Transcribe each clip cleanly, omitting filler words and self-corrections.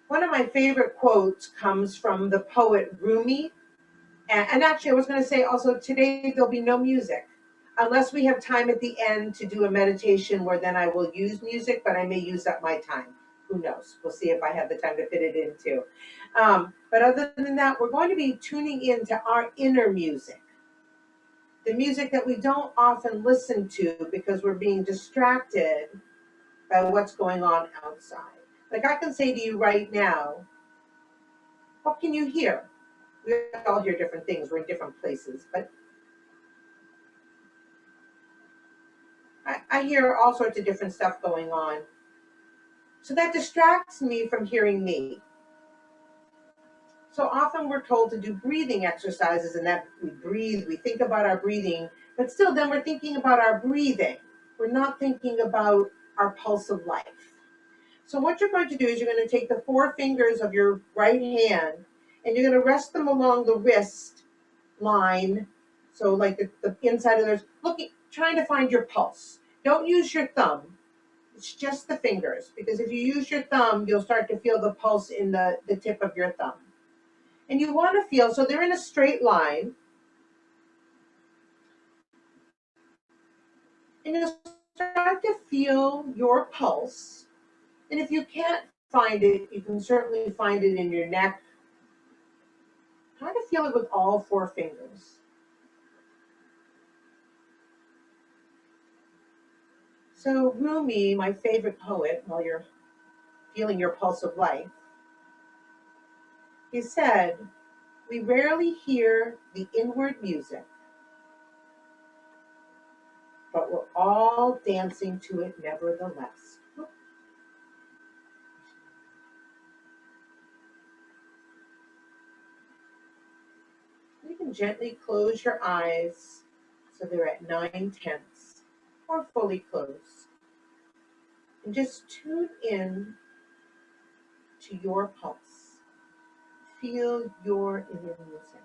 One of my favorite quotes comes from the poet Rumi. And actually, I was going to say also today there'll be no music unless we have time at the end to do a meditation where then I will use music, but I may use up my time. Who knows? We'll see if I have the time to fit it in too. But other than that, we're going to be tuning into our inner music, the music that we don't often listen to because we're being distracted by what's going on outside. Like I can say to you right now, what can you hear? We all hear different things. We're in different places, but I hear all sorts of different stuff going on. So that distracts me from hearing me. So often we're told to do breathing exercises and that we breathe, we think about our breathing, but still then we're thinking about our breathing. We're not thinking about our pulse of life. So what you're going to do is you're going to take the four fingers of your right hand and you're going to rest them along the wrist line. So like the inside of those, looking, trying to find your pulse. Don't use your thumb. It's just the fingers, because if you use your thumb, you'll start to feel the pulse in the tip of your thumb. And you want to feel, so they're in a straight line, and you'll start to feel your pulse. And if you can't find it, you can certainly find it in your neck. Try to feel it with all four fingers. So Rumi, my favorite poet, while you're feeling your pulse of life, he said, "We rarely hear the inward music, but we're all dancing to it nevertheless." You can gently close your eyes so they're at 9/10 or fully closed. And just tune in to your pulse. Feel your inner music.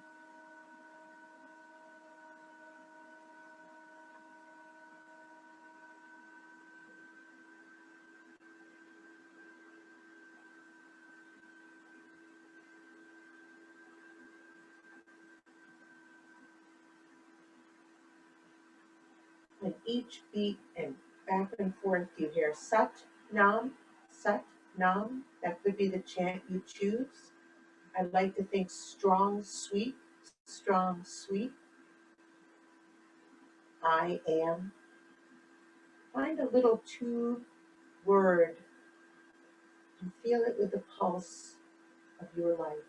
And each beat and back and forth you hear Sat Nam, Sat Nam. That could be the chant you choose. I like to think strong, sweet, strong, sweet. I am. Find a little two word and feel it with the pulse of your life.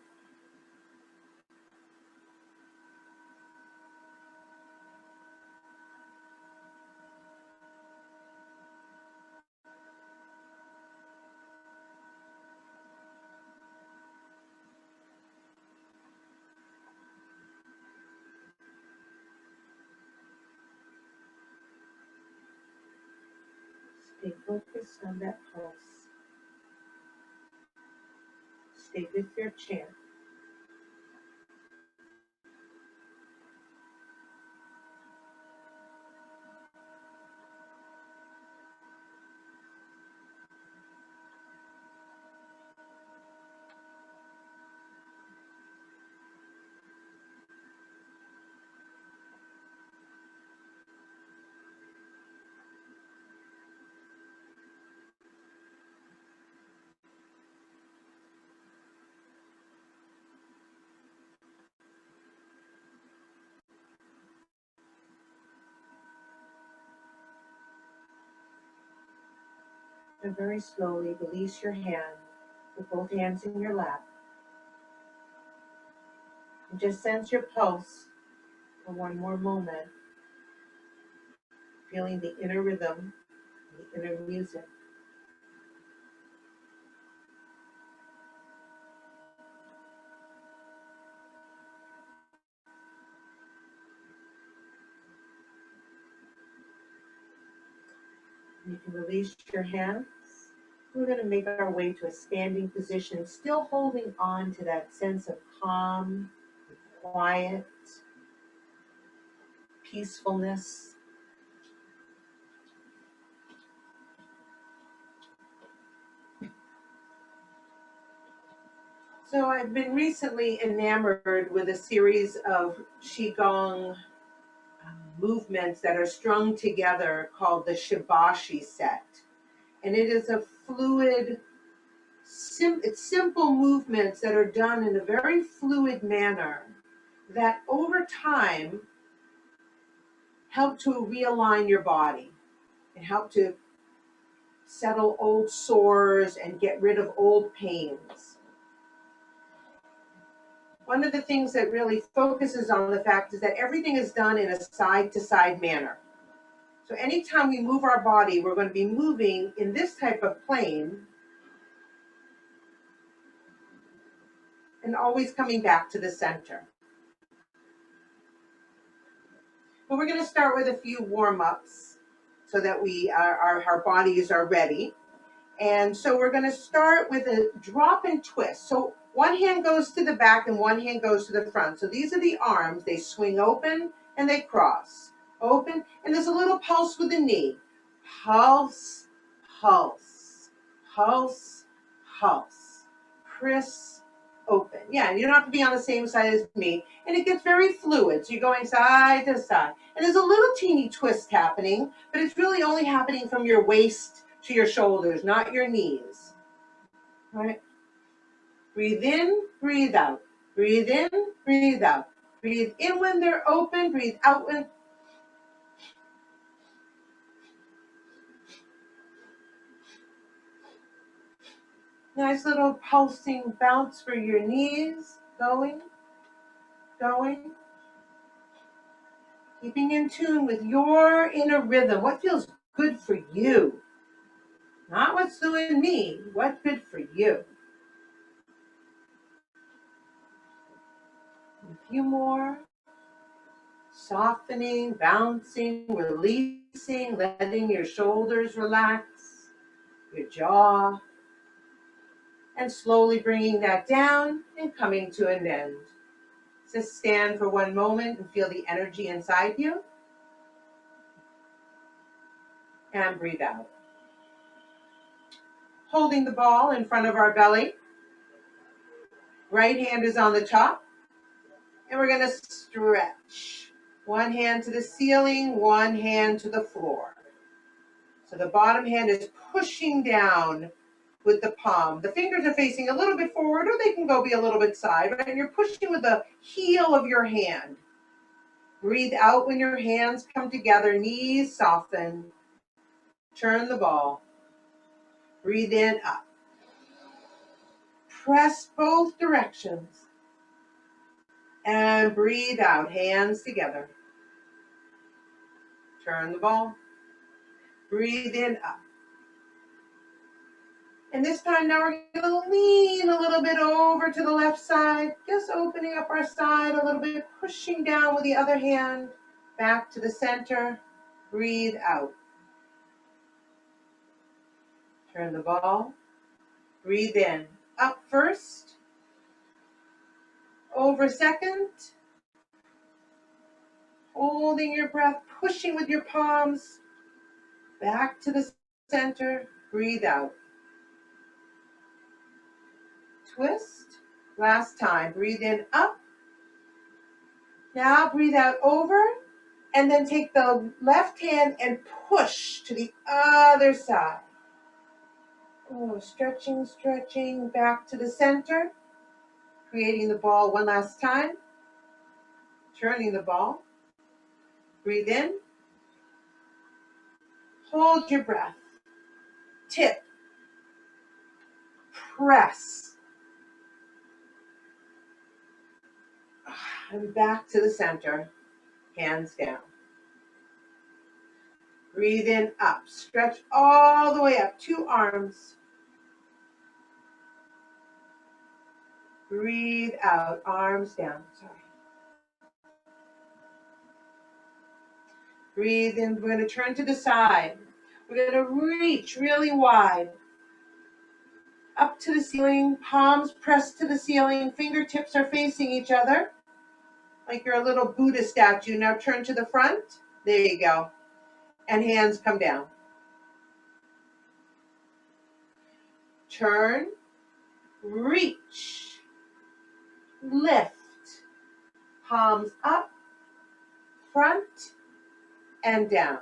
Stay focused on that pulse. Stay with your chant. And very slowly release your hand with both hands in your lap. And just sense your pulse for one more moment, feeling the inner rhythm, the inner music. You can release your hands. We're going to make our way to a standing position, still holding on to that sense of calm, quiet, peacefulness. So I've been recently enamored with a series of Qigong movements that are strung together called the Shibashi set. And it is a fluid, it's simple movements that are done in a very fluid manner that over time help to realign your body and help to settle old sores and get rid of old pains. One of the things that really focuses on the fact is that everything is done in a side-to-side manner. So anytime we move our body, we're going to be moving in this type of plane and always coming back to the center. But we're going to start with a few warm-ups so that our bodies are ready. And so we're going to start with a drop and twist. So one hand goes to the back and one hand goes to the front. So these are the arms. They swing open and they cross. Open, and there's a little pulse with the knee. Pulse, pulse, pulse, pulse. Crisp, open. Yeah, and you don't have to be on the same side as me. And it gets very fluid. So you're going side to side. And there's a little teeny twist happening, but it's really only happening from your waist to your shoulders, not your knees. All right? Breathe in, breathe out. Breathe in, breathe out. Breathe in when they're open, breathe out when. Nice little pulsing bounce for your knees. Going, going. Keeping in tune with your inner rhythm. What feels good for you? Not what's doing me. What's good for you? A few more. Softening, bouncing, releasing, letting your shoulders relax, your jaw, and slowly bringing that down and coming to an end. Just stand for one moment and feel the energy inside you. And breathe out. Holding the ball in front of our belly. Right hand is on the top. And we're going to stretch. One hand to the ceiling, one hand to the floor. So the bottom hand is pushing down with the palm. The fingers are facing a little bit forward, or they can go be a little bit side, right? And you're pushing with the heel of your hand. Breathe out when your hands come together, knees soften. Turn the ball. Breathe in, up. Press both directions. And breathe out, hands together. Turn the ball. Breathe in, up. And this time now we're going to lean a little bit over to the left side, just opening up our side a little bit, pushing down with the other hand, back to the center. Breathe out. Turn the ball. Breathe in. Up first. Over second. Holding your breath, pushing with your palms. Back to the center. Breathe out. Twist. Last time. Breathe in, up. Now breathe out over. And then take the left hand and push to the other side. Oh, stretching, stretching, back to the center. Creating the ball one last time. Turning the ball. Breathe in. Hold your breath. Tip. Press. And back to the center. Hands down. Breathe in, up. Stretch all the way up. 2 arms. Breathe out. Arms down. Sorry. Breathe in. We're going to turn to the side. We're going to reach really wide. Up to the ceiling. Palms pressed to the ceiling. Fingertips are facing each other. Like you're a little Buddha statue. Now turn to the front. There you go. And hands come down. Turn. Reach. lift. Palms up, front, and down.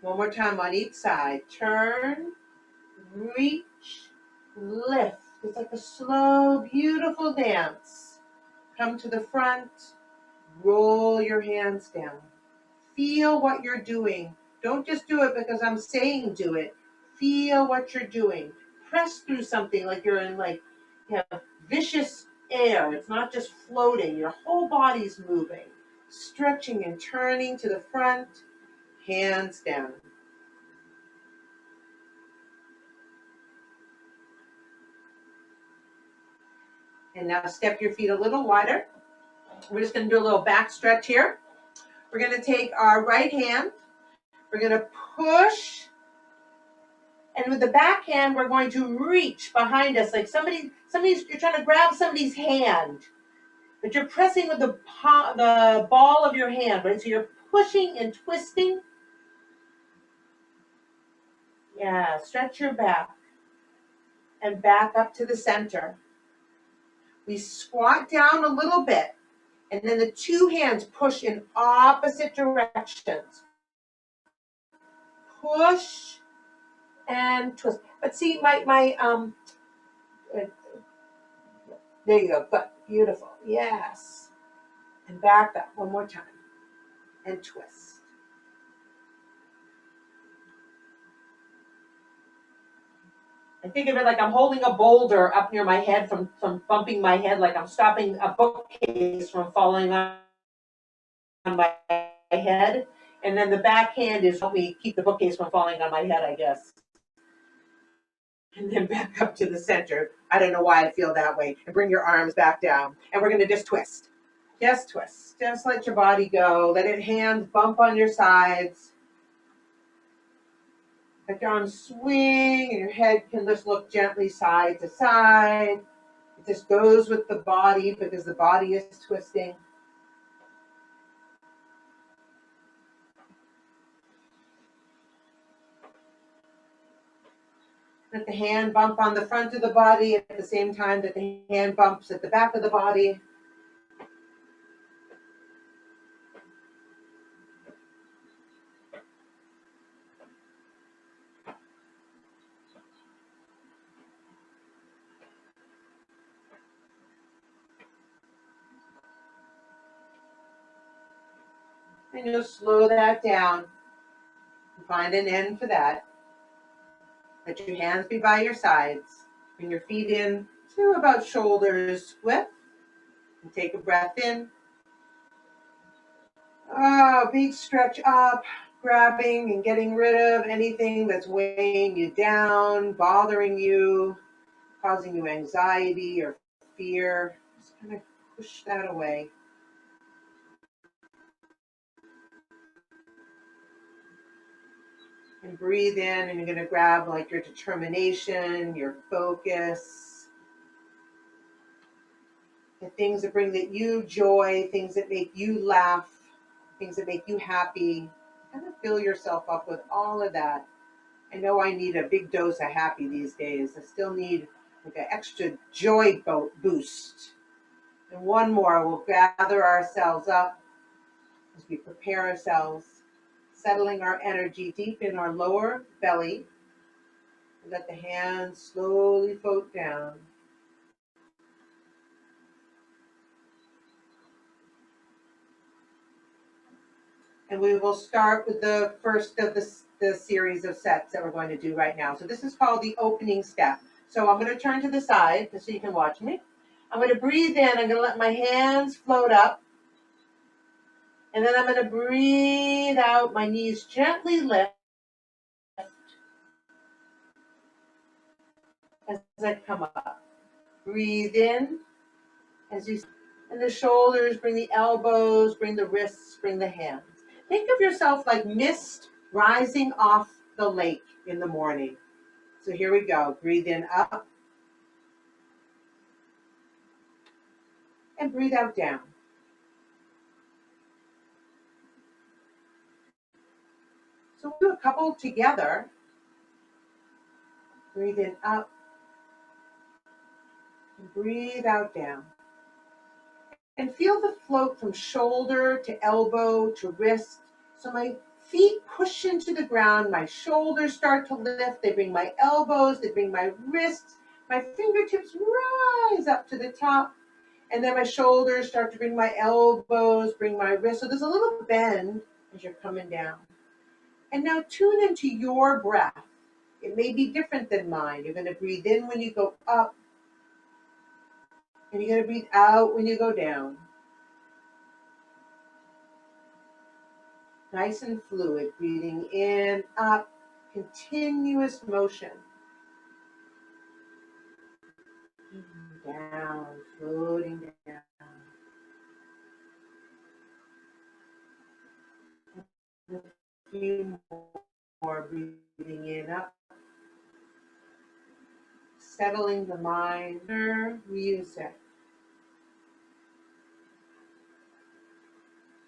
One more time on each side. Turn, reach, lift. It's like a slow, beautiful dance. Come to the front, roll your hands down. Feel what you're doing. Don't just do it because I'm saying do it. Feel what you're doing. Press through something like you're in vicious air. It's not just floating. Your whole body's moving. Stretching and turning to the front, hands down. And now step your feet a little wider. We're just going to do a little back stretch here. We're going to take our right hand. We're going to push. And with the back hand, we're going to reach behind us like you're trying to grab somebody's hand. But you're pressing with the ball of your hand, right? So you're pushing and twisting. Yeah, stretch your back. And back up to the center. We squat down a little bit. And then the two hands push in opposite directions. Push and twist. But see, there you go. Good. Beautiful. Yes. And back up one more time. And twist. I think of it like I'm holding a boulder up near my head from bumping my head, like I'm stopping a bookcase from falling on my head. And then the back hand is help me keep the bookcase from falling on my head, I guess. And then back up to the center. I don't know why I feel that way. And bring your arms back down. And we're going to just twist. Just twist. Just let your body go. Let it hands bump on your sides. Let your arms swing and your head can just look gently side to side. It just goes with the body because the body is twisting. Let the hand bump on the front of the body at the same time that the hand bumps at the back of the body. And you'll slow that down and find an end for that. Let your hands be by your sides. Bring your feet in to about shoulders width. And take a breath in. Oh, big stretch up, grabbing and getting rid of anything that's weighing you down, bothering you, causing you anxiety or fear. Just kind of push that away. And breathe in, and you're going to grab like your determination, your focus, the things that bring you joy, things that make you laugh, things that make you happy. Kind of fill yourself up with all of that. I know I need a big dose of happy these days. I still need like an extra joy boost. And one more, we'll gather ourselves up as we prepare ourselves, settling our energy deep in our lower belly. Let the hands slowly float down. And we will start with the first of the series of sets that we're going to do right now. So this is called the opening step. So I'm going to turn to the side so you can watch me. I'm going to breathe in. I'm going to let my hands float up. And then I'm going to breathe out. My knees gently lift as I come up. Breathe in as you, and the shoulders, bring the elbows, bring the wrists, bring the hands. Think of yourself like mist rising off the lake in the morning. So here we go. Breathe in up. And breathe out down. So we'll do a couple together. Breathe in up Breathe out, down. And feel the float from shoulder to elbow to wrist. So my feet push into the ground, my shoulders start to lift, they bring my elbows, they bring my wrists, my fingertips rise up to the top, and then my shoulders start to bring my elbows, bring my wrists. So there's a little bend as you're coming down. And now tune into your breath. It may be different than mine. You're going to breathe in when you go up, and you're going to breathe out when you go down. Nice and fluid, breathing in, up, continuous motion. Down, floating down. A few more, breathing in, up. Settling the mind, music.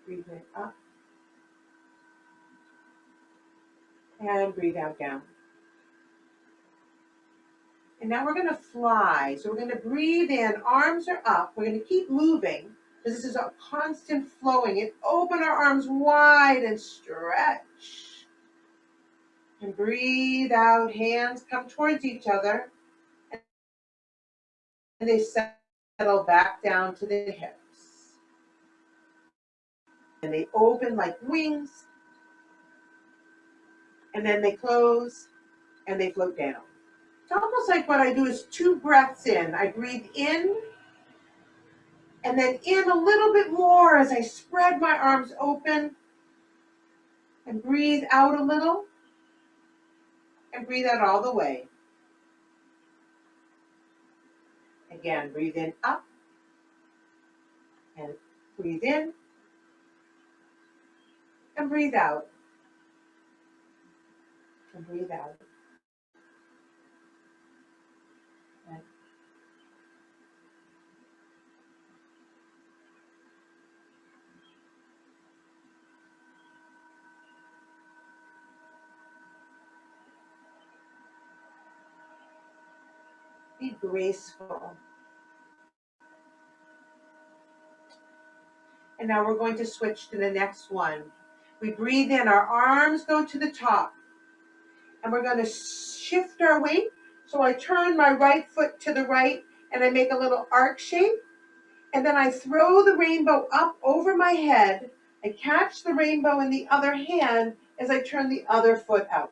Breathing up. And breathe out, down. And now we're going to fly. So we're going to breathe in, arms are up. We're going to keep moving because this is a constant flowing. And open our arms wide and stretch. And breathe out, hands come towards each other. And they settle back down to the hips. And they open like wings. And then they close and they float down. It's almost like what I do is 2 breaths in. I breathe in and then in a little bit more as I spread my arms open and breathe out a little and breathe out all the way. Again, breathe in up and breathe in and breathe out and breathe out. And be graceful. And now we're going to switch to the next one. We breathe in, our arms go to the top. And we're going to shift our weight. So I turn my right foot to the right and I make a little arc shape. And then I throw the rainbow up over my head. I catch the rainbow in the other hand as I turn the other foot out.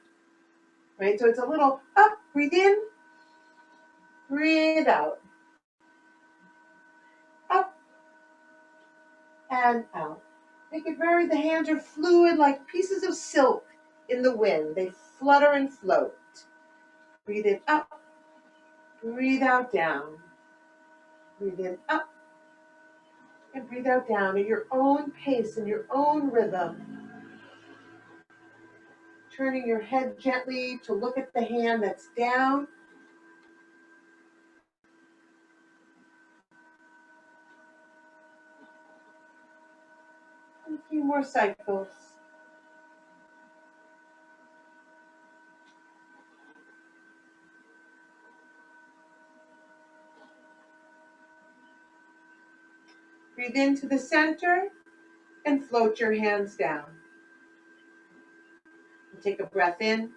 Right? So it's a little up, breathe in, breathe out. Up and out. Make it the hands are fluid like pieces of silk in the wind. They flutter and float. Breathe in up, breathe out down. Breathe in up and breathe out down at your own pace and your own rhythm. Turning your head gently to look at the hand that's down. And a few more cycles. Breathe into the center and float your hands down. And take a breath in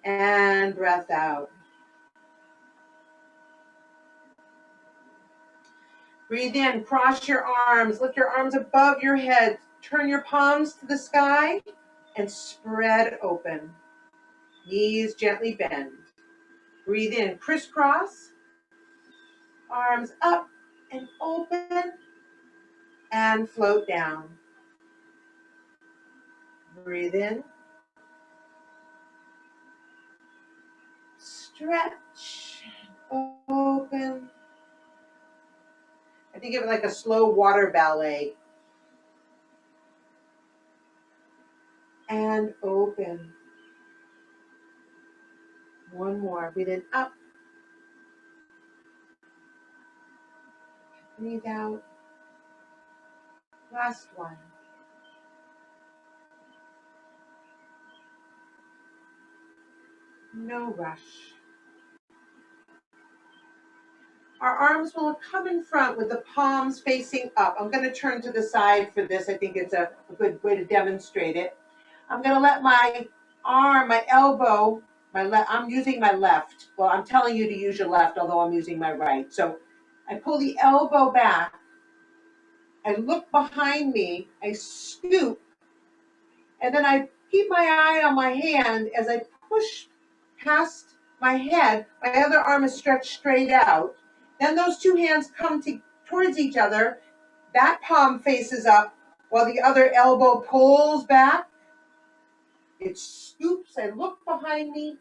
and breath out. Breathe in, cross your arms, lift your arms above your head, turn your palms to the sky and spread open. Knees gently bend. Breathe in, crisscross, arms up and open and float down. Breathe in, stretch, open. I think of it like a slow water ballet. And open. One more. Breathe in, up. Breathe out. Last one. No rush. Our arms will come in front with the palms facing up. I'm going to turn to the side for this. I think it's a good way to demonstrate it. I'm going to let my arm, my elbow, I'm using my left. Well, I'm telling you to use your left, although I'm using my right. So I pull the elbow back. I look behind me. I scoop. And then I keep my eye on my hand as I push past my head. My other arm is stretched straight out. Then those two hands come towards each other. That palm faces up while the other elbow pulls back. It scoops. I look behind me.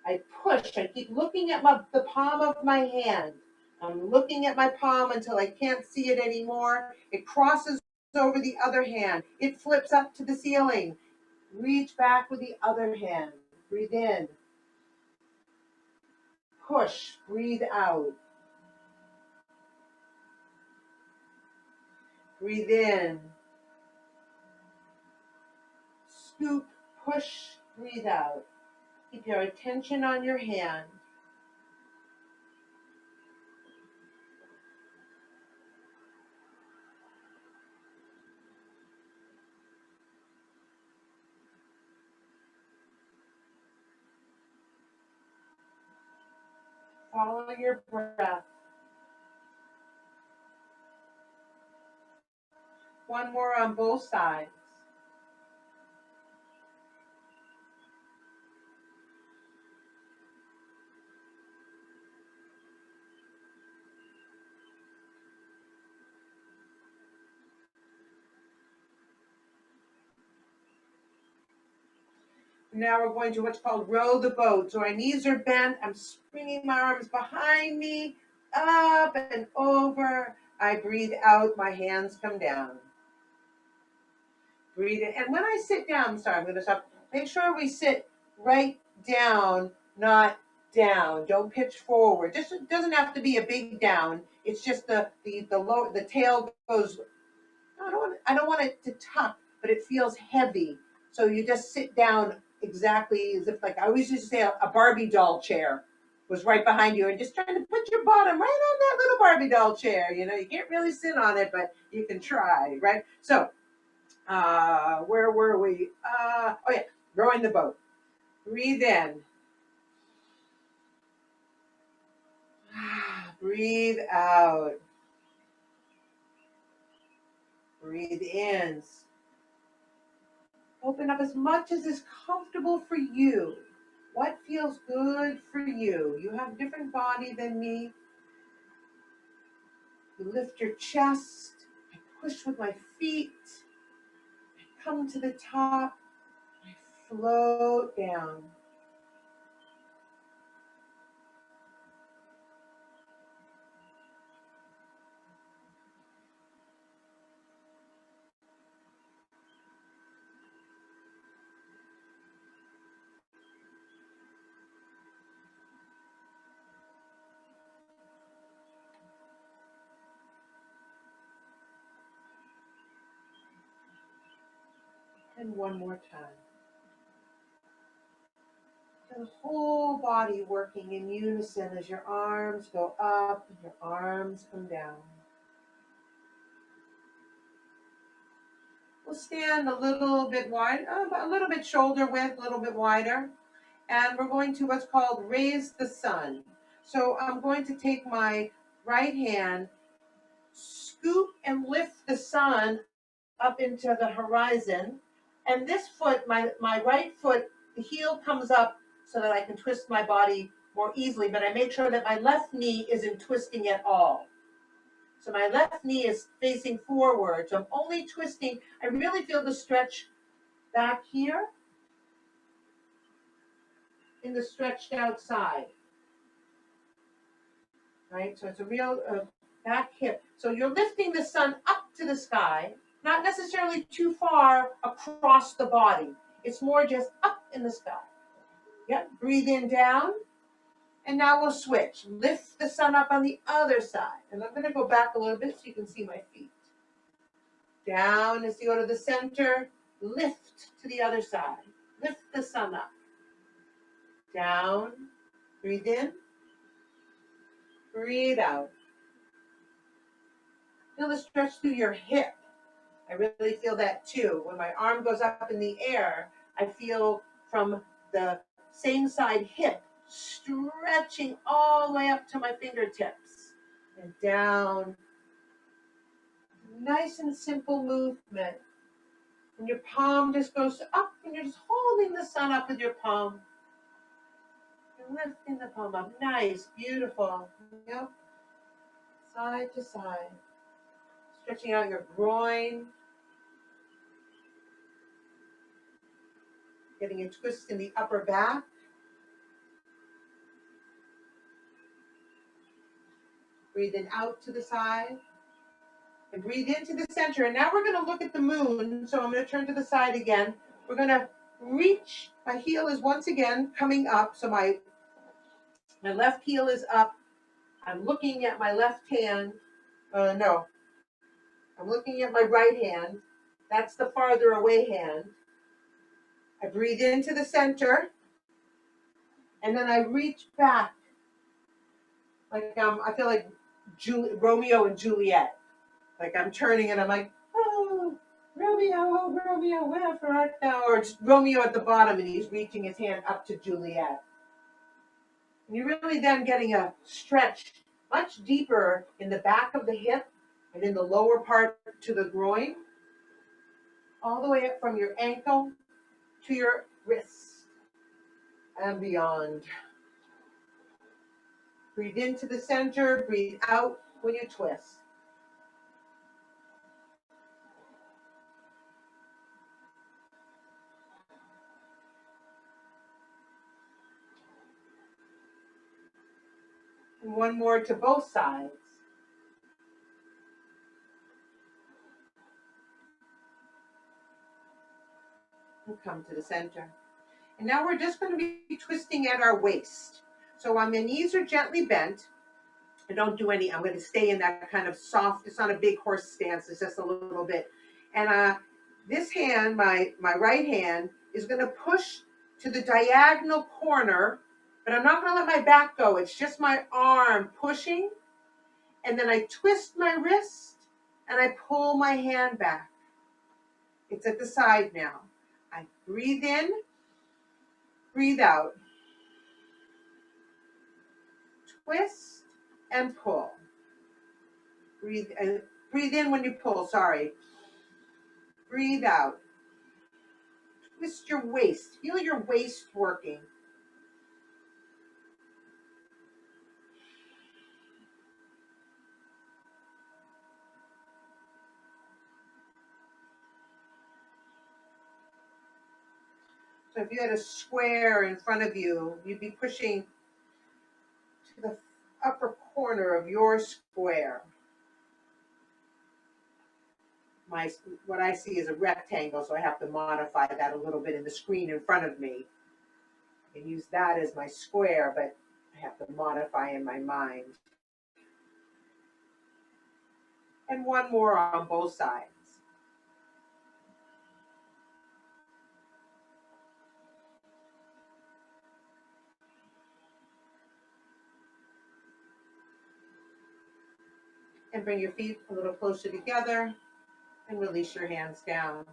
I push. I keep looking at the palm of my hand. I'm looking at my palm until I can't see it anymore. It crosses over the other hand. It flips up to the ceiling. Reach back with the other hand. Breathe in. Push. Breathe out. Breathe in. Scoop. Push. Breathe out. Keep your attention on your hand. Follow your breath. One more on both sides. Now we're going to what's called row the boat. So our knees are bent. I'm springing my arms behind me, up and over. I breathe out. My hands come down. Breathe in. And when I sit down, I'm going to stop. Make sure we sit right down, not down. Don't pitch forward. Just it doesn't have to be a big down. It's just the tail goes. I don't want it to tuck, but it feels heavy. So you just sit down exactly as if, like I always used to say, a Barbie doll chair was right behind you, and just trying to put your bottom right on that little Barbie doll chair. You know, you can't really sit on it, but you can try, right? So, where were we? Oh yeah, rowing the boat. Breathe in. Breathe out. Breathe in. Open up as much as is comfortable for you. What feels good for you? You have a different body than me. You lift your chest. I push with my feet. I come to the top. I float down. And one more time. The whole body working in unison as your arms go up and your arms come down. We'll stand a little bit wide, a little bit shoulder width, a little bit wider. And we're going to what's called raise the sun. So I'm going to take my right hand, scoop and lift the sun up into the horizon. And this foot, my right foot, the heel comes up so that I can twist my body more easily, but I make sure that my left knee isn't twisting at all. So my left knee is facing forward. So I'm only twisting. I really feel the stretch back here in the stretched out side. Right? So it's a real back hip. So you're lifting the sun up to the sky, not necessarily too far across the body. It's more just up in the sky. Yep, breathe in down. And now we'll switch. Lift the sun up on the other side. And I'm going to go back a little bit so you can see my feet. Down as you go to the center. Lift to the other side. Lift the sun up. Down. Breathe in. Breathe out. Feel the stretch through your hip. I really feel that too. When my arm goes up in the air, I feel from the same side hip stretching all the way up to my fingertips and down. Nice and simple movement. And your palm just goes up and you're just holding the sun up with your palm. You're lifting the palm up. Nice, beautiful. Yep. Side to side. Stretching out your groin. Getting a twist in the upper back. Breathing out to the side. And breathe into the center. And now we're going to look at the moon. So I'm going to turn to the side again. We're going to reach. My heel is once again coming up. So my left heel is up. I'm looking at my left hand. No, I'm looking at my right hand. That's the farther away hand. I breathe into the center. And then I reach back. Like I feel like Romeo and Juliet. Like I'm turning and I'm like, oh, Romeo, wherefore art thou? Or it's Romeo at the bottom and he's reaching his hand up to Juliet. And you're really then getting a stretch much deeper in the back of the hip and in the lower part to the groin, all the way up from your ankle to your wrist and beyond. Breathe into the center, breathe out when you twist. And one more to both sides. And come to the center. And now we're just going to be twisting at our waist. So my knees are gently bent. I don't do any, I'm going to stay in that kind of soft, it's not a big horse stance, it's just a little bit. And this hand, my right hand, is going to push to the diagonal corner, but I'm not going to let my back go. It's just my arm pushing. And then I twist my wrist and I pull my hand back. It's at the side now. I breathe in, breathe out. Twist and pull. Breathe in when you pull, sorry. Breathe out. Twist your waist. Feel your waist working. So if you had a square in front of you, you'd be pushing to the upper corner of your square. What I see is a rectangle, so I have to modify that a little bit in the screen in front of me. I can use that as my square, but I have to modify in my mind. And one more on both sides. And bring your feet a little closer together and release your hands down.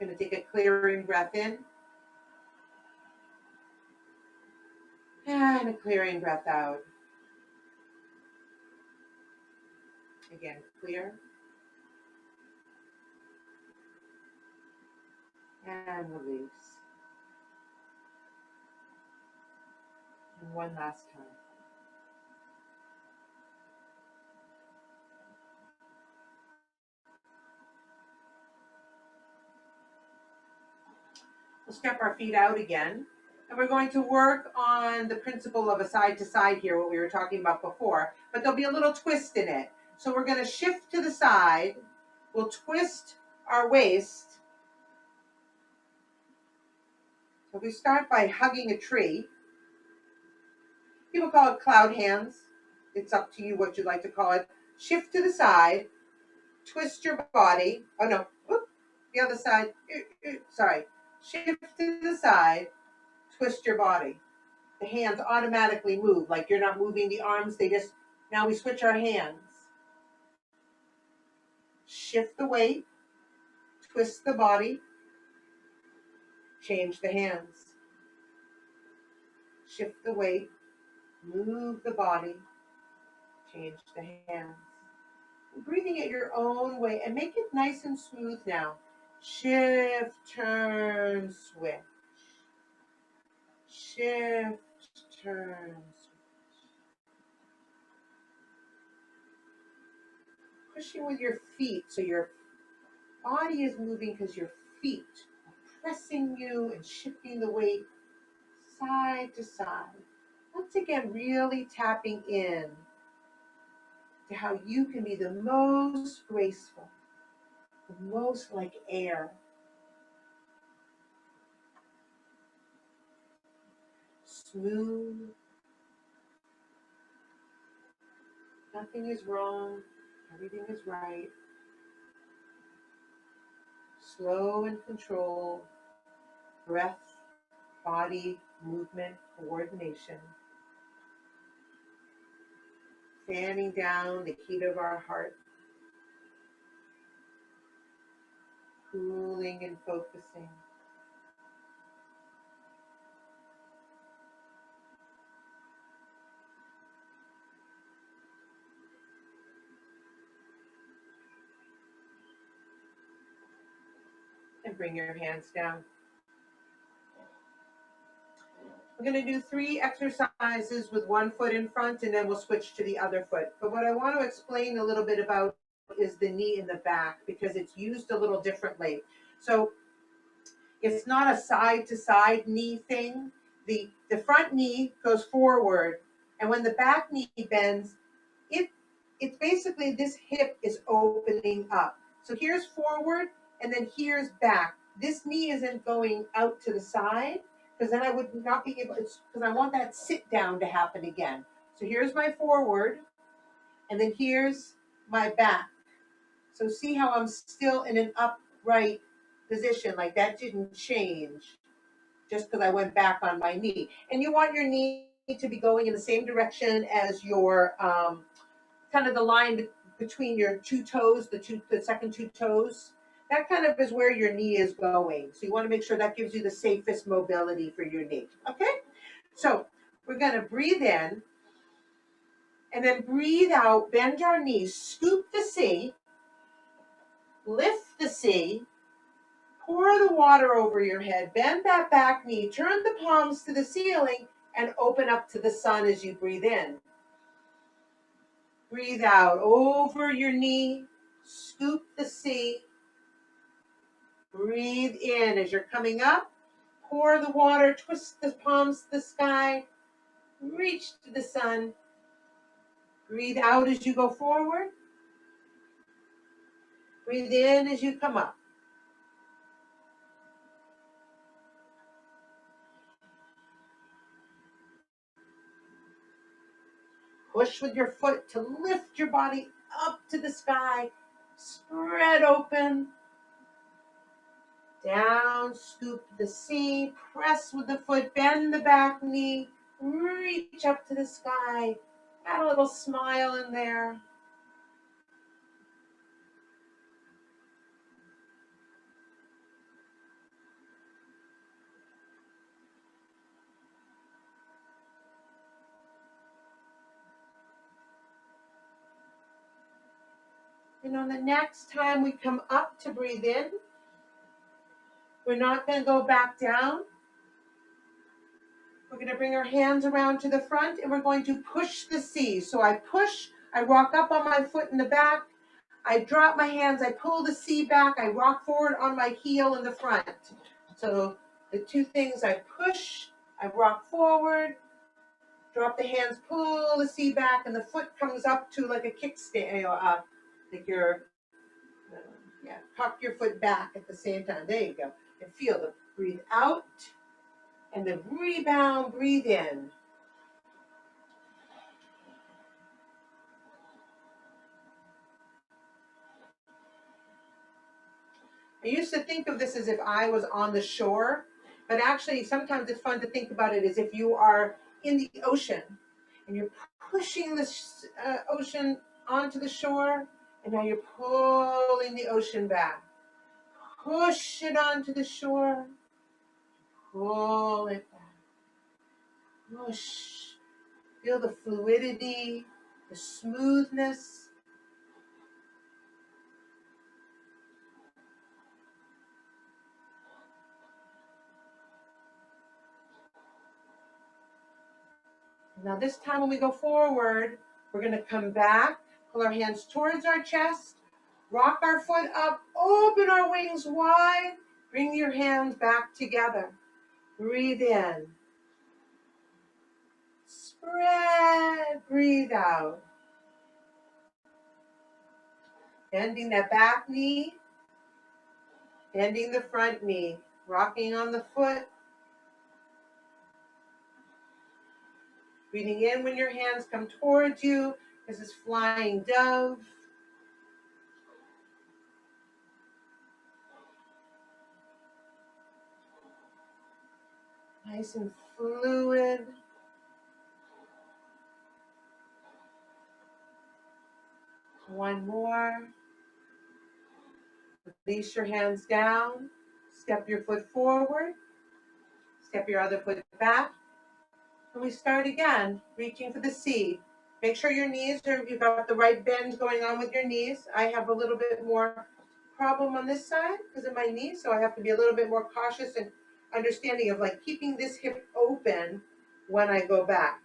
I'm going to take a clearing breath in and a clearing breath out. Again, clear and release. And one last time. We'll step our feet out again. And we're going to work on the principle of a side to side here, what we were talking about before. But there'll be a little twist in it. So we're going to shift to the side. We'll twist our waist. So we start by hugging a tree. People call it cloud hands. It's up to you what you'd like to call it. Shift to the side. Twist your body. Oh, no. Whoop. The other side. Sorry. Shift to the side. Twist your body. the hands automatically move, like you're not moving the arms, now we switch our hands. Shift the weight, twist the body, change the hands. Shift the weight, move the body, change the hands. Breathing it your own way and make it nice and smooth now. Shift, turn, switch. Shift, turn, switch. Pushing with your feet so your body is moving because your feet are pressing you and shifting the weight side to side. Once again, really tapping in to how you can be the most graceful, the most like air. Smooth. Nothing is wrong. Everything is right. Slow and controlled. Breath, body, movement, coordination. Fanning down the heat of our heart. Cooling and focusing. And bring your hands down. We're going to do 3 exercises with one foot in front, and then we'll switch to the other foot. But what I want to explain a little bit about is the knee in the back, because it's used a little differently. So it's not a side to side knee thing. The front knee goes forward, and when the back knee bends, it's basically this hip is opening up. So here's forward, and then here's back. This knee isn't going out to the side, because then I would not be able, because I want that sit down to happen again. So here's my forward, and then here's my back. So see how I'm still in an upright position, like that didn't change just because I went back on my knee. And you want your knee to be going in the same direction as your, kind of the line between your 2 toes, the second 2 toes. That kind of is where your knee is going. So you want to make sure that gives you the safest mobility for your knee. Okay? So we're going to breathe in and then breathe out, bend our knees, scoop the C, lift the C, pour the water over your head, bend that back knee, turn the palms to the ceiling, and open up to the sun as you breathe in. Breathe out over your knee, scoop the C. Breathe in as you're coming up. Pour the water, twist the palms to the sky, reach to the sun. Breathe out as you go forward. Breathe in as you come up. Push with your foot to lift your body up to the sky. Spread open. Down, scoop the C, press with the foot, bend the back knee, reach up to the sky. Add a little smile in there. And on the next time we come up to breathe in, we're not going to go back down. We're going to bring our hands around to the front and we're going to push the C. So I push, I rock up on my foot in the back, I drop my hands, I pull the C back, I rock forward on my heel in the front. So the 2 things, I push, I rock forward, drop the hands, pull the C back, and the foot comes up to like a kickstand, like you're, cock your foot back at the same time. There you go. And feel the breathe out, and then rebound, breathe in. I used to think of this as if I was on the shore, but actually sometimes it's fun to think about it as if you are in the ocean, and you're pushing the ocean onto the shore, and now you're pulling the ocean back. Push it onto the shore, pull it back, push. Feel the fluidity, the smoothness. Now this time when we go forward, we're going to come back, pull our hands towards our chest, rock our foot up, open our wings wide, bring your hands back together. Breathe in. Spread, breathe out. Bending that back knee, bending the front knee, rocking on the foot. Breathing in when your hands come towards you. This is flying dove. Nice and fluid. One more. Release your hands down. Step your foot forward. Step your other foot back. And we start again, reaching for the C. Make sure your knees you've got the right bend going on with your knees. I have a little bit more problem on this side because of my knees, so I have to be a little bit more cautious and understanding of like keeping this hip open when I go back,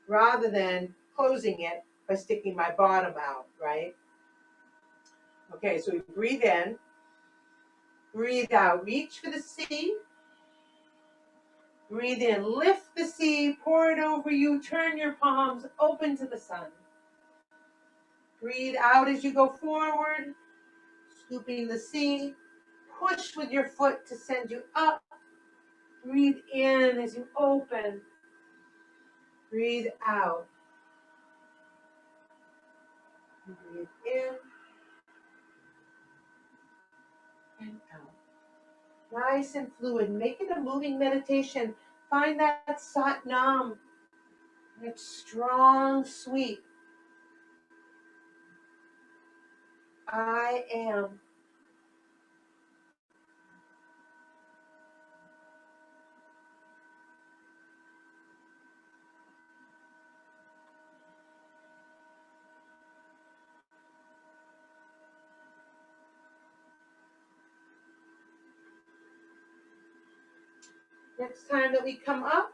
rather than closing it by sticking my bottom out, right? Okay, so we breathe in, breathe out, reach for the C. Breathe in, lift the C, pour it over you, turn your palms open to the sun. Breathe out as you go forward, scooping the C. Push with your foot to send you up. Breathe in as you open. Breathe out. Breathe in and out. Nice and fluid. Make it a moving meditation. Find that sat nam, that strong sweep. I am. Next time that we come up,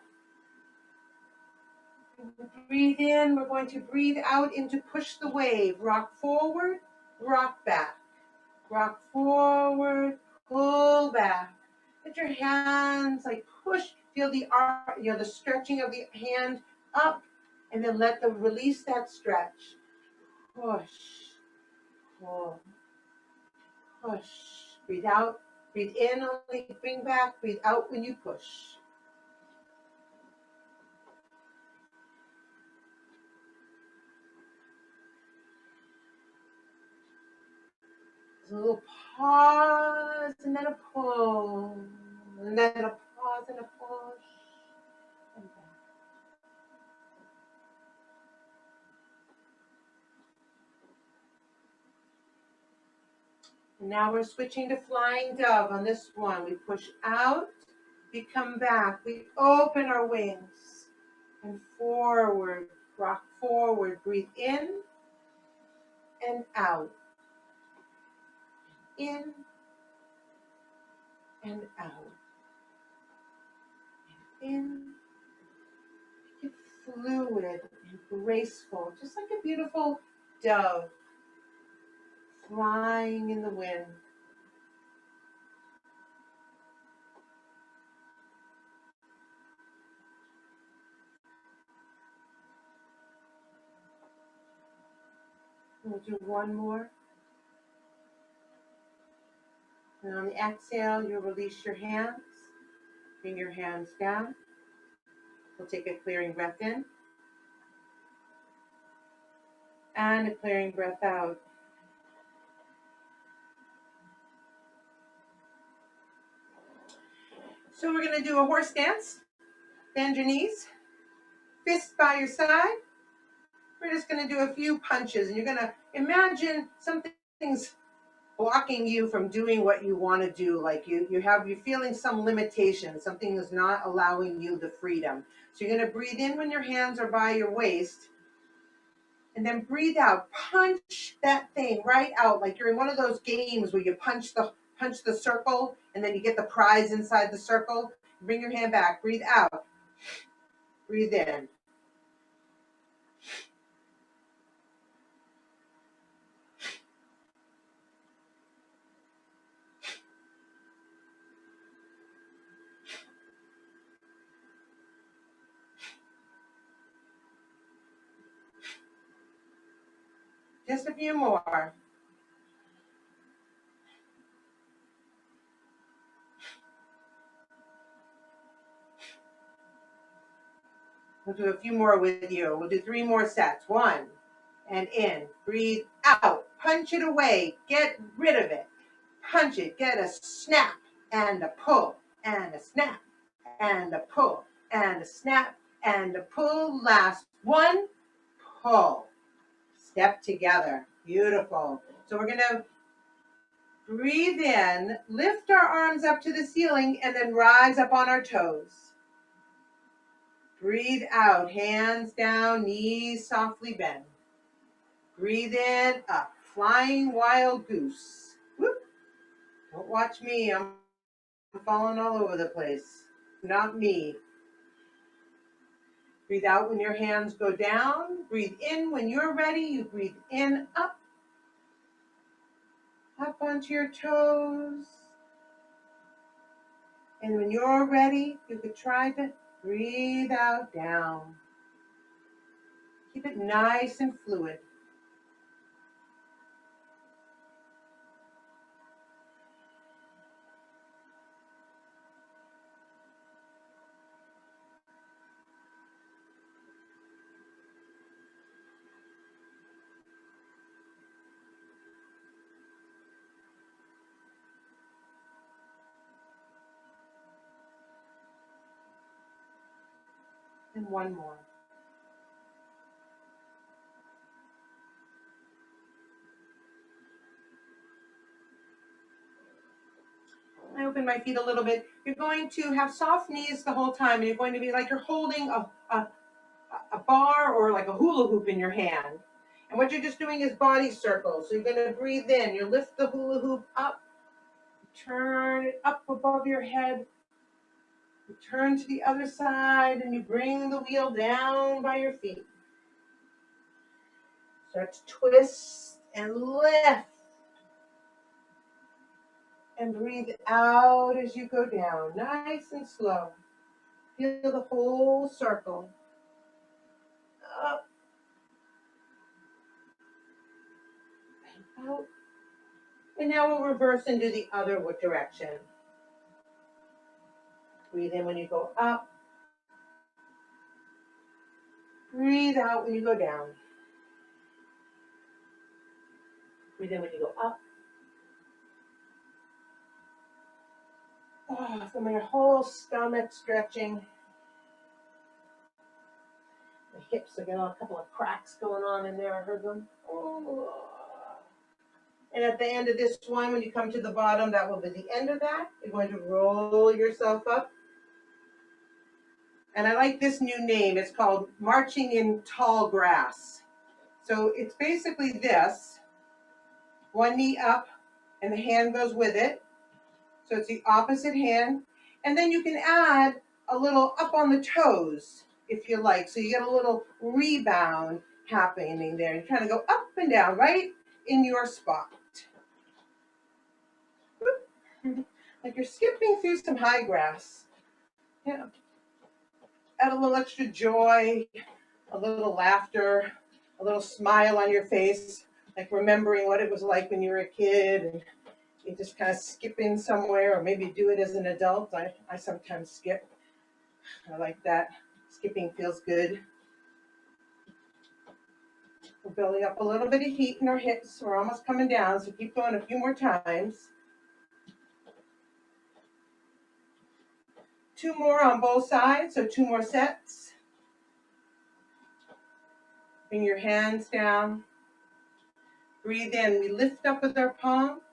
breathe in. We're going to breathe out into push the wave. Rock forward, rock back. Rock forward, pull back. Let your hands like push. Feel the the stretching of the hand up, and then let them release that stretch. Push, pull, push. Breathe out. Breathe in, only bring back. Breathe out when you push. A little pause and then a pull, and then a pause and a push. And back. And now we're switching to flying dove on this one. We push out, we come back, we open our wings and forward, rock forward, breathe in and out. In and out. In. Make it fluid and graceful, just like a beautiful dove flying in the wind. We'll do one more. And on the exhale, you'll release your hands. Bring your hands down. We'll take a clearing breath in. And a clearing breath out. So we're going to do a horse dance. Bend your knees. fist by your side. We're just going to do a few punches, and you're going to imagine something's blocking you from doing what you want to do. Like you're feeling some limitation. Something is not allowing you the freedom. So you're going to breathe in when your hands are by your waist, and then breathe out. Punch that thing right out, like you're in one of those games where you punch the circle, and then you get the prize inside the circle. Bring your hand back. Breathe out. Breathe in. Just a few more. We'll do a few more with you. We'll do 3 more sets. 1, and in. Breathe out. Punch it away. Get rid of it. Punch it. Get a snap and a pull and a snap and a pull and a snap and a pull. Last one. Pull. Step together. Beautiful. So we're going to breathe in, lift our arms up to the ceiling, and then rise up on our toes. Breathe out, hands down, knees softly bend. Breathe in, up, flying wild goose. Whoop. Don't watch me, I'm falling all over the place. Not me. Breathe out when your hands go down. Breathe in when you're ready. You breathe in, up onto your toes. And when you're ready, you could try to breathe out, down. Keep it nice and fluid. And one more. I open my feet a little bit. You're going to have soft knees the whole time, and you're going to be like you're holding a bar or like a hula hoop in your hand. And what you're just doing is body circles. So you're going to breathe in. You lift the hula hoop up, turn it up above your head. You turn to the other side, and you bring the wheel down by your feet. Start to twist and lift. And breathe out as you go down, nice and slow. Feel the whole circle. Up and out. And now we'll reverse and do the other direction. Breathe in when you go up. Breathe out when you go down. Breathe in when you go up. Oh, feel my whole stomach stretching. The hips are getting a couple of cracks going on in there. I heard them. Oh. And at the end of this one, when you come to the bottom, that will be the end of that. You're going to roll yourself up. And I like this new name. It's called Marching in Tall Grass. So it's basically this. One knee up, and the hand goes with it. So it's the opposite hand. And then you can add a little up on the toes, if you like. So you get a little rebound happening there. You're trying to go up and down, right in your spot. Like you're skipping through some high grass. Yeah. Add a little extra joy, a little laughter, a little smile on your face, like remembering what it was like when you were a kid, and you just kind of skip in somewhere, or maybe do it as an adult. I sometimes skip. I like that. Skipping feels good. We're building up a little bit of heat in our hips. We're almost coming down, so keep going a few more times. 2 more on both sides, so 2 more sets. Bring your hands down. Breathe in. We lift up with our palms.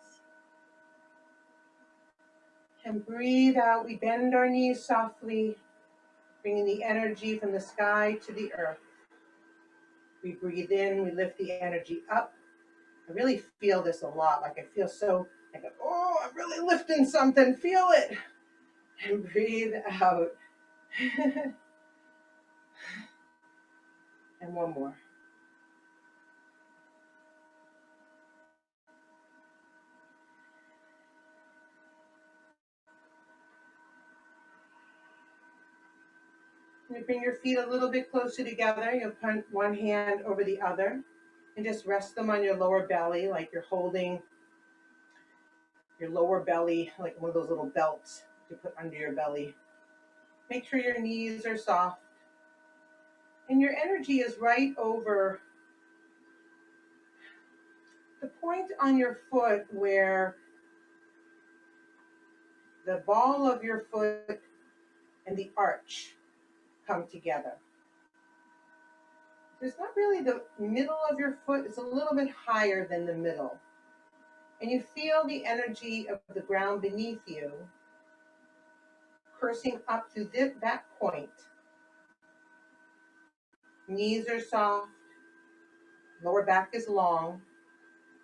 And breathe out. We bend our knees softly, bringing the energy from the sky to the earth. We breathe in. We lift the energy up. I really feel this a lot. Like I feel so, like, oh, I'm really lifting something. Feel it. And breathe out. And one more. You bring your feet a little bit closer together. You'll put one hand over the other and just rest them on your lower belly, like you're holding your lower belly, like one of those little belts you put under your belly. Make sure your knees are soft. And your energy is right over the point on your foot where the ball of your foot and the arch come together. It's not really the middle of your foot, it's a little bit higher than the middle. And you feel the energy of the ground beneath you coursing up to that point. Knees are soft, lower back is long,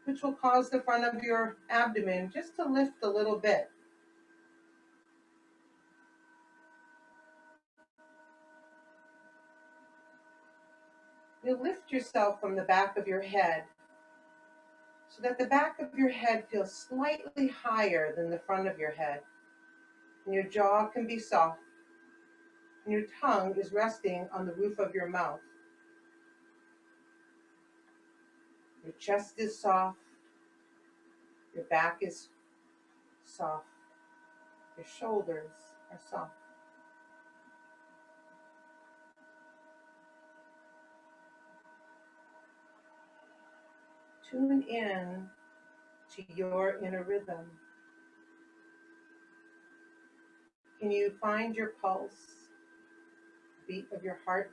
which will cause the front of your abdomen just to lift a little bit. You lift yourself from the back of your head so that the back of your head feels slightly higher than the front of your head. And your jaw can be soft, and your tongue is resting on the roof of your mouth. Your chest is soft, your back is soft, your shoulders are soft. Tune in to your inner rhythm. Can you find your pulse, beat of your heart?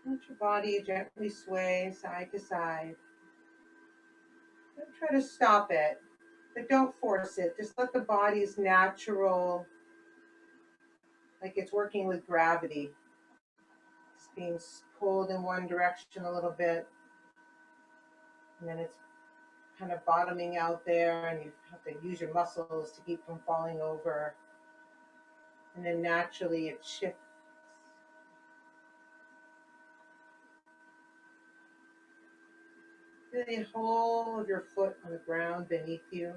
Let your body gently sway side to side. Don't try to stop it, but don't force it. Just let the body's natural, like it's working with gravity. It's being pulled in one direction a little bit, and then it's kind of bottoming out there, and you have to use your muscles to keep from falling over. And then naturally it shifts. Feel the whole of your foot on the ground beneath you.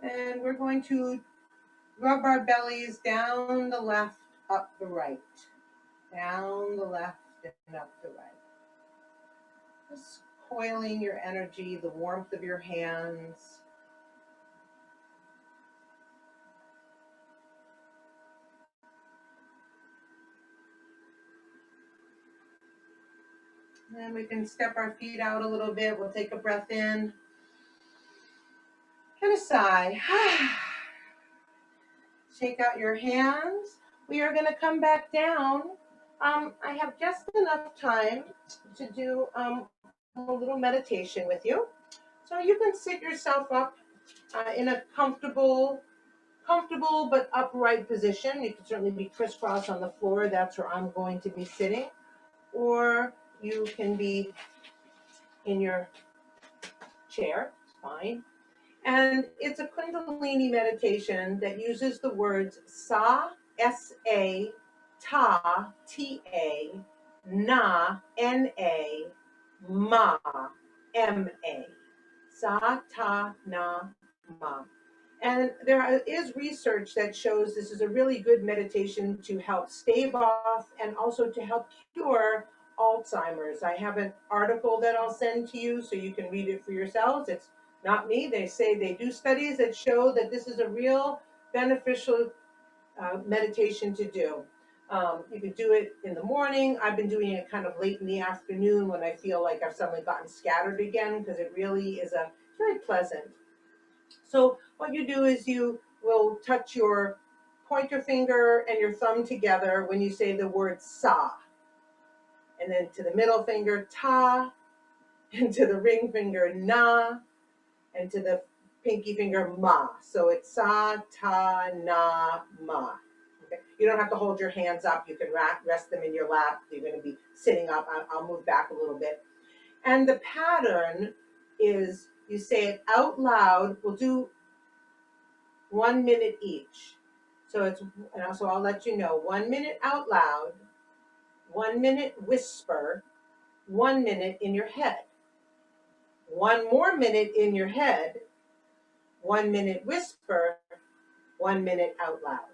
And we're going to rub our bellies down the left, up the right. Down the left and up the right. Just coiling your energy, the warmth of your hands. And then we can step our feet out a little bit. We'll take a breath in and a sigh. Shake out your hands. We are going to come back down. I have just enough time to do a little meditation with you. So you can sit yourself up in a comfortable but upright position. You can certainly be crisscross on the floor. That's where I'm going to be sitting. Or you can be in your chair. It's fine. And it's a Kundalini meditation that uses the words Sa, S-A, Ta, T-A, Na, N-A, Ma. M-A. Sa, ta, na, ma. And there is research that shows this is a really good meditation to help stave off and also to help cure Alzheimer's. I have an article that I'll send to you so you can read it for yourselves. It's not me. They say they do studies that show that this is a real beneficial meditation to do. You can do it in the morning. I've been doing it kind of late in the afternoon when I feel like I've suddenly gotten scattered again, because it really is it's very pleasant. So what you do is you will touch your pointer finger and your thumb together when you say the word sa, and then to the middle finger ta, and to the ring finger na, and to the pinky finger ma. So it's sa, ta, na, ma. Okay. You don't have to hold your hands up. You can rest them in your lap. You're going to be sitting up. I'll move back a little bit. And the pattern is you say it out loud. We'll do 1 minute each. So I'll let you know. 1 minute out loud, 1 minute whisper, 1 minute in your head. One more minute in your head, 1 minute whisper, 1 minute out loud.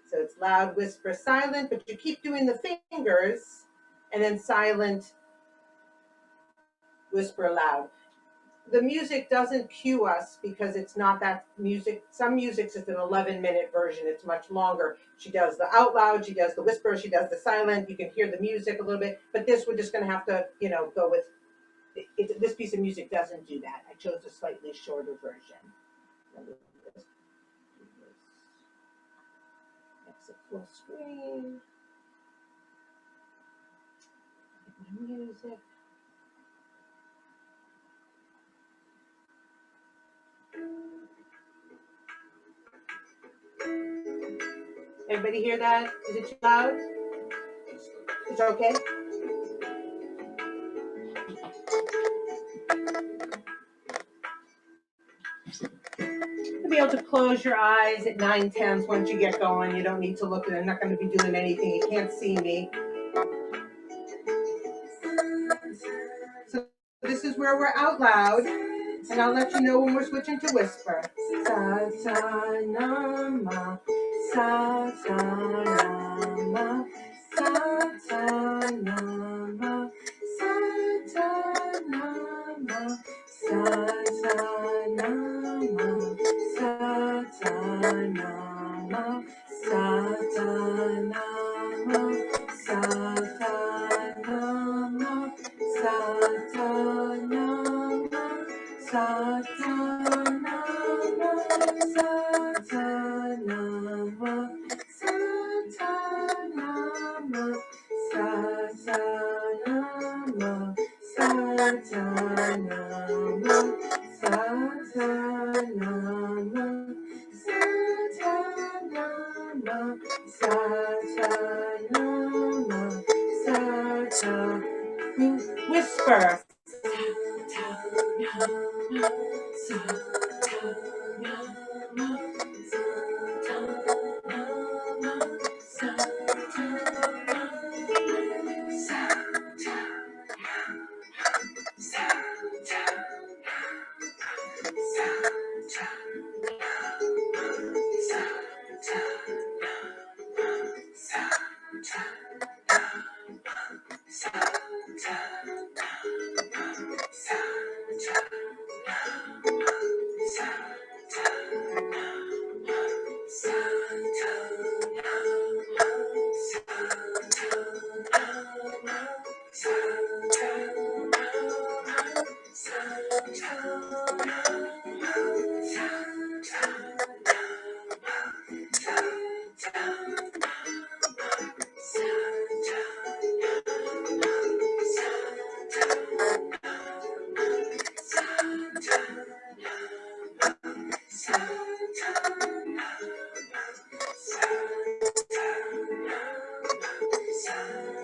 So it's loud, whisper, silent, but you keep doing the fingers, and then silent, whisper, loud. The music doesn't cue us because it's not that music. Some music's is an 11-minute version. It's much longer. She does the out loud, she does the whisper, she does the silent. You can hear the music a little bit, but this we're just going to have to, go with. This piece of music doesn't do that. I chose a slightly shorter version. Exit full screen. Music. Everybody hear that? Is it too loud? It's okay? You'll be able to close your eyes at 9/10 once you get going. You don't need to look at it. I'm not going to be doing anything. You can't see me. So this is where we're out loud, and I'll let you know when we're switching to whisper. Sa ta na ma, sa ta na ma, sa ta na ma, sa ta na ma, sa ta na ma, sa ta na ma, sa ta na ma, sa ta na ma. Satanama, Satanama, Satanama, Satanama, Satanama, Satanama, Satanama, Satanama, Satanama, Satanama. Whisper.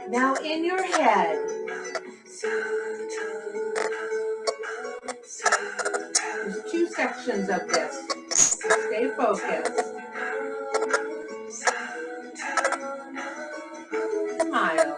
Now in your head, there's 2 sections of this. Stay focused. Smile.